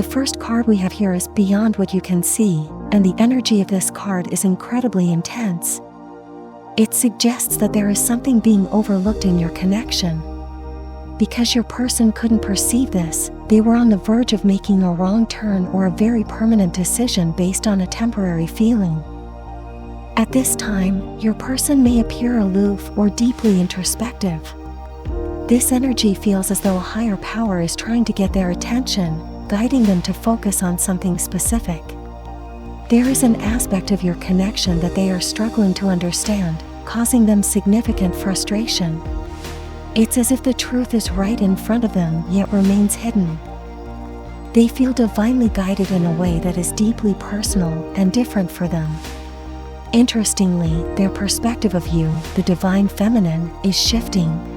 The first card we have here is Beyond What You Can See, and the energy of this card is incredibly intense. It suggests that there is something being overlooked in your connection. Because your person couldn't perceive this, they were on the verge of making a wrong turn or a very permanent decision based on a temporary feeling. At this time, your person may appear aloof or deeply introspective. This energy feels as though a higher power is trying to get their attention, guiding them to focus on something specific. There is an aspect of your connection that they are struggling to understand, causing them significant frustration. It's as if the truth is right in front of them yet remains hidden. They feel divinely guided in a way that is deeply personal and different for them. Interestingly, their perspective of you, the divine feminine, is shifting.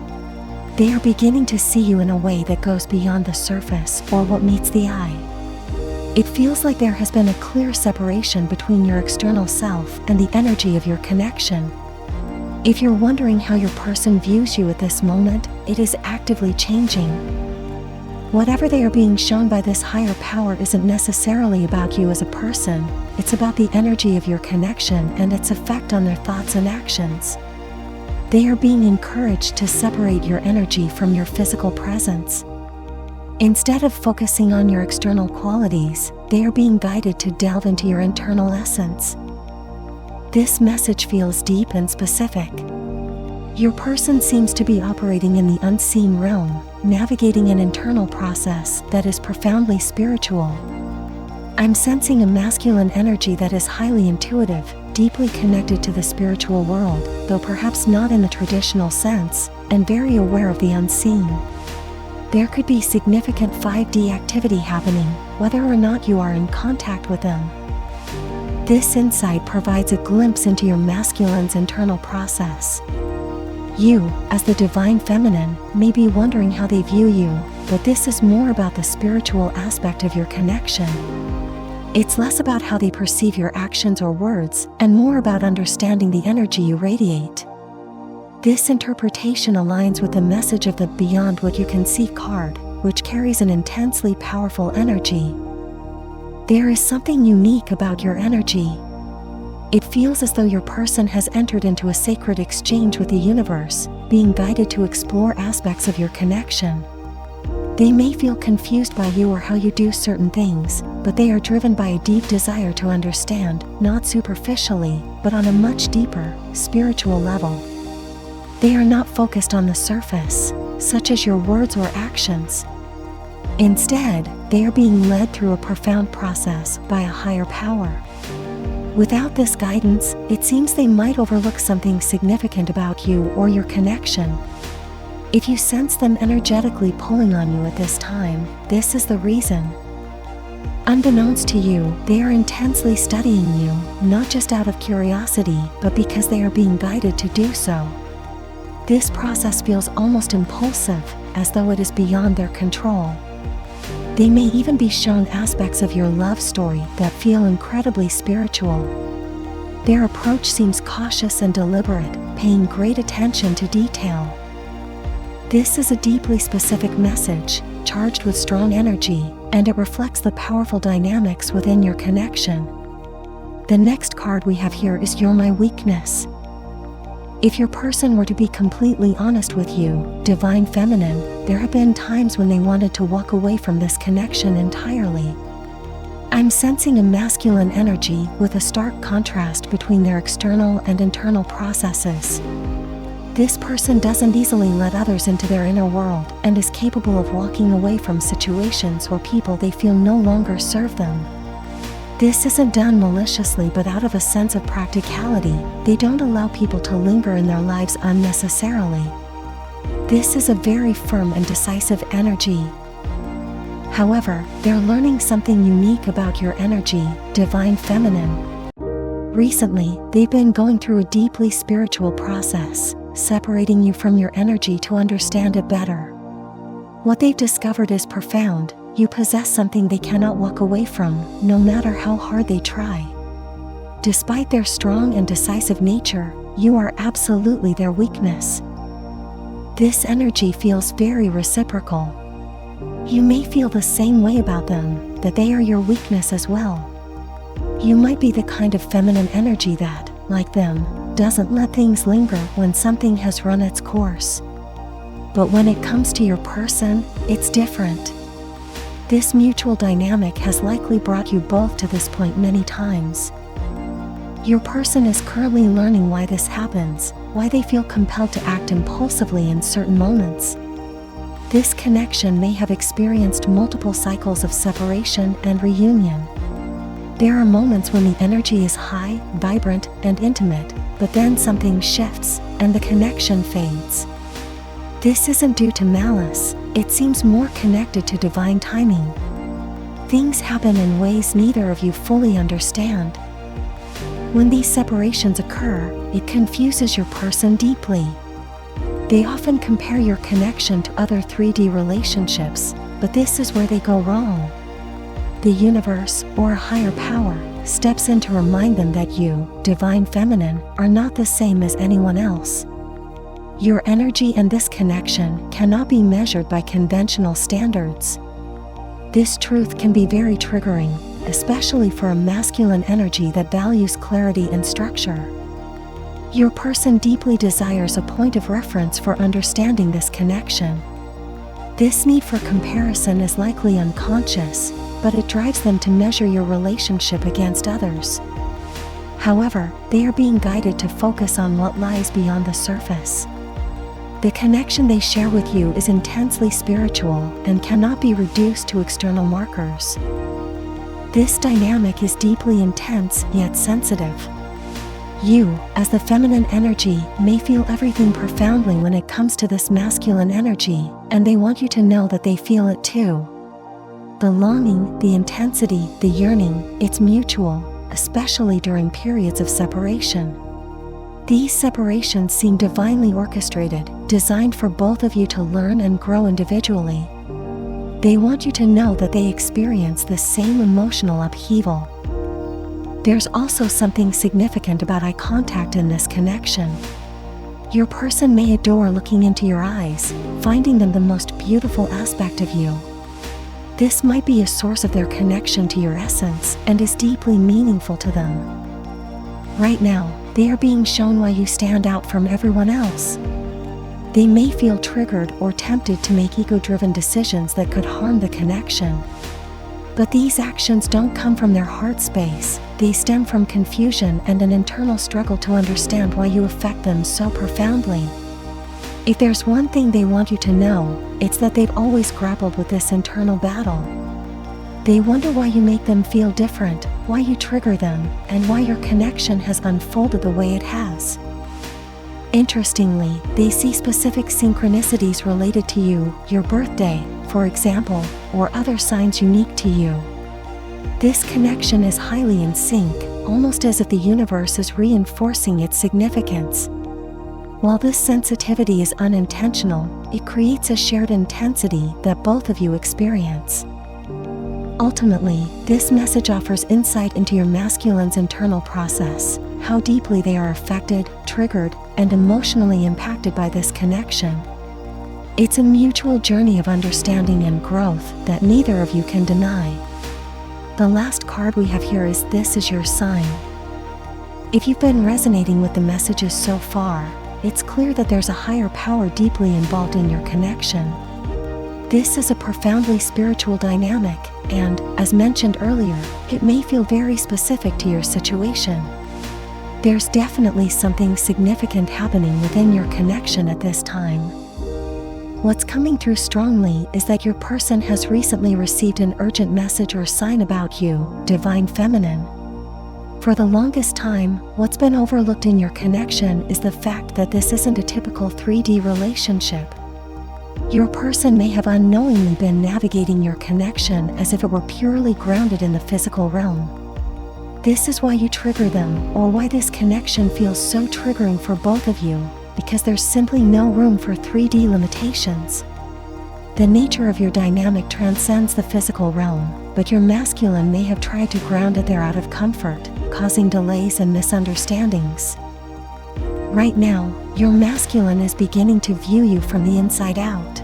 They are beginning to see you in a way that goes beyond the surface or what meets the eye. It feels like there has been a clear separation between your external self and the energy of your connection. If you're wondering how your person views you at this moment, it is actively changing. Whatever they are being shown by this higher power isn't necessarily about you as a person, it's about the energy of your connection and its effect on their thoughts and actions. They are being encouraged to separate your energy from your physical presence. Instead of focusing on your external qualities, they are being guided to delve into your internal essence. This message feels deep and specific. Your person seems to be operating in the unseen realm, navigating an internal process that is profoundly spiritual. I'm sensing a masculine energy that is highly intuitive, deeply connected to the spiritual world, though perhaps not in the traditional sense, and very aware of the unseen. There could be significant 5D activity happening, whether or not you are in contact with them. This insight provides a glimpse into your masculine's internal process. You, as the divine feminine, may be wondering how they view you, but this is more about the spiritual aspect of your connection. It's less about how they perceive your actions or words, and more about understanding the energy you radiate. This interpretation aligns with the message of the Beyond What You Can See card, which carries an intensely powerful energy. There is something unique about your energy. It feels as though your person has entered into a sacred exchange with the universe, being guided to explore aspects of your connection. They may feel confused by you or how you do certain things, but they are driven by a deep desire to understand, not superficially, but on a much deeper, spiritual level. They are not focused on the surface, such as your words or actions. Instead, they are being led through a profound process by a higher power. Without this guidance, it seems they might overlook something significant about you or your connection. If you sense them energetically pulling on you at this time, this is the reason. Unbeknownst to you, they are intensely studying you, not just out of curiosity, but because they are being guided to do so. This process feels almost impulsive, as though it is beyond their control. They may even be shown aspects of your love story that feel incredibly spiritual. Their approach seems cautious and deliberate, paying great attention to detail. This is a deeply specific message, charged with strong energy, and it reflects the powerful dynamics within your connection. The next card we have here is You're My Weakness. If your person were to be completely honest with you, divine feminine, there have been times when they wanted to walk away from this connection entirely. I'm sensing a masculine energy with a stark contrast between their external and internal processes. This person doesn't easily let others into their inner world and is capable of walking away from situations or people they feel no longer serve them. This isn't done maliciously but out of a sense of practicality. They don't allow people to linger in their lives unnecessarily. This is a very firm and decisive energy. However, they're learning something unique about your energy, divine feminine. Recently, they've been going through a deeply spiritual process, separating you from your energy to understand it better. What they've discovered is profound. You possess something they cannot walk away from, no matter how hard they try. Despite their strong and decisive nature, you are absolutely their weakness. This energy feels very reciprocal. You may feel the same way about them. that they are your weakness as well. You might be the kind of feminine energy that, like them, doesn't let things linger when something has run its course. But when it comes to your person, it's different. This mutual dynamic has likely brought you both to this point many times. Your person is currently learning why this happens, why they feel compelled to act impulsively in certain moments. This connection may have experienced multiple cycles of separation and reunion. There are moments when the energy is high, vibrant, and intimate, but then something shifts, and the connection fades. This isn't due to malice, it seems more connected to divine timing. Things happen in ways neither of you fully understand. When these separations occur, it confuses your person deeply. They often compare your connection to other 3D relationships, but this is where they go wrong. The universe, or a higher power, steps in to remind them that you, divine feminine, are not the same as anyone else. Your energy and this connection cannot be measured by conventional standards. This truth can be very triggering, especially for a masculine energy that values clarity and structure. Your person deeply desires a point of reference for understanding this connection. This need for comparison is likely unconscious, but it drives them to measure your relationship against others. However, they are being guided to focus on what lies beyond the surface. The connection they share with you is intensely spiritual and cannot be reduced to external markers. This dynamic is deeply intense yet sensitive. You, as the feminine energy, may feel everything profoundly when it comes to this masculine energy, and they want you to know that they feel it too. The longing, the intensity, the yearning, it's mutual, especially during periods of separation. These separations seem divinely orchestrated, designed for both of you to learn and grow individually. They want you to know that they experience the same emotional upheaval. There's also something significant about eye contact in this connection. Your person may adore looking into your eyes, finding them the most beautiful aspect of you. This might be a source of their connection to your essence and is deeply meaningful to them. Right now, they are being shown why you stand out from everyone else. They may feel triggered or tempted to make ego-driven decisions that could harm the connection. But these actions don't come from their heart space, they stem from confusion and an internal struggle to understand why you affect them so profoundly. If there's one thing they want you to know, it's that they've always grappled with this internal battle. They wonder why you make them feel different, why you trigger them, and why your connection has unfolded the way it has. Interestingly, they see specific synchronicities related to you, your birthday, for example, or other signs unique to you. This connection is highly in sync, almost as if the universe is reinforcing its significance. While this sensitivity is unintentional, it creates a shared intensity that both of you experience. Ultimately, this message offers insight into your masculine's internal process, how deeply they are affected, triggered, and emotionally impacted by this connection. It's a mutual journey of understanding and growth that neither of you can deny. The last card we have here is This Is Your Sign. If you've been resonating with the messages so far, it's clear that there's a higher power deeply involved in your connection. This is a profoundly spiritual dynamic, and, as mentioned earlier, it may feel very specific to your situation. There's definitely something significant happening within your connection at this time. What's coming through strongly is that your person has recently received an urgent message or sign about you, divine feminine. For the longest time, what's been overlooked in your connection is the fact that this isn't a typical 3D relationship. Your person may have unknowingly been navigating your connection as if it were purely grounded in the physical realm. This is why you trigger them, or why this connection feels so triggering for both of you, because there's simply no room for 3D limitations. The nature of your dynamic transcends the physical realm, but your masculine may have tried to ground it there out of comfort, causing delays and misunderstandings. Right now, your masculine is beginning to view you from the inside out.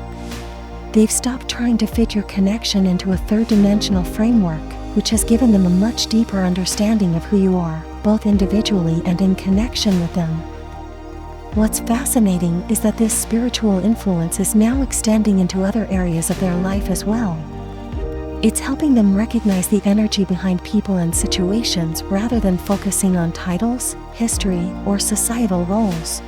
They've stopped trying to fit your connection into a third-dimensional framework, which has given them a much deeper understanding of who you are, both individually and in connection with them. What's fascinating is that this spiritual influence is now extending into other areas of their life as well. It's helping them recognize the energy behind people and situations rather than focusing on titles, history, or societal roles.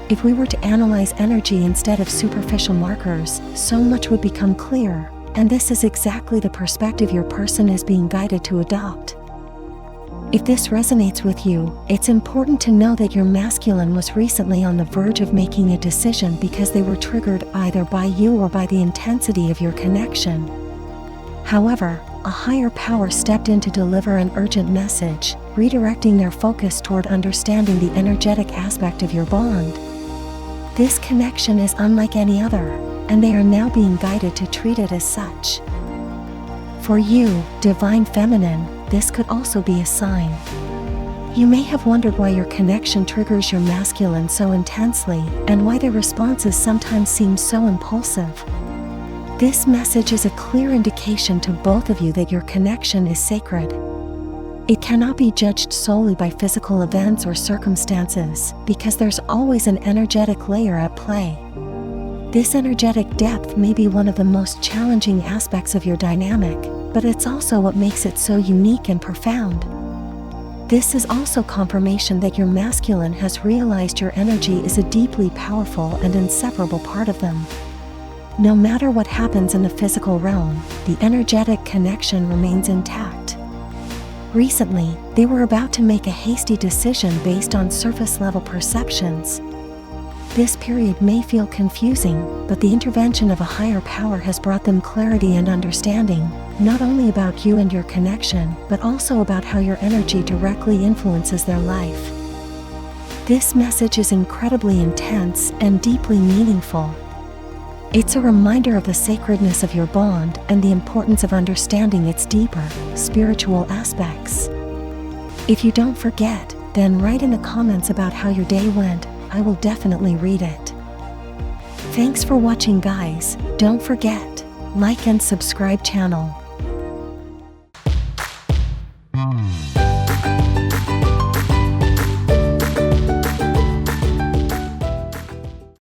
If we were to analyze energy instead of superficial markers, so much would become clear, and this is exactly the perspective your person is being guided to adopt. If this resonates with you, it's important to know that your masculine was recently on the verge of making a decision because they were triggered either by you or by the intensity of your connection. However, a higher power stepped in to deliver an urgent message, redirecting their focus toward understanding the energetic aspect of your bond. This connection is unlike any other, and they are now being guided to treat it as such. For you, Divine Feminine, this could also be a sign. You may have wondered why your connection triggers your masculine so intensely, and why their responses sometimes seem so impulsive. This message is a clear indication to both of you that your connection is sacred. It cannot be judged solely by physical events or circumstances, because there's always an energetic layer at play. This energetic depth may be one of the most challenging aspects of your dynamic, but it's also what makes it so unique and profound. This is also confirmation that your masculine has realized your energy is a deeply powerful and inseparable part of them. No matter what happens in the physical realm, the energetic connection remains intact. Recently, they were about to make a hasty decision based on surface-level perceptions. This period may feel confusing, but the intervention of a higher power has brought them clarity and understanding, not only about you and your connection, but also about how your energy directly influences their life. This message is incredibly intense and deeply meaningful. It's a reminder of the sacredness of your bond and the importance of understanding its deeper, spiritual aspects. If you don't forget, then write in the comments about how your day went. I will definitely read it. Thanks for watching, guys. Don't forget, like and subscribe channel.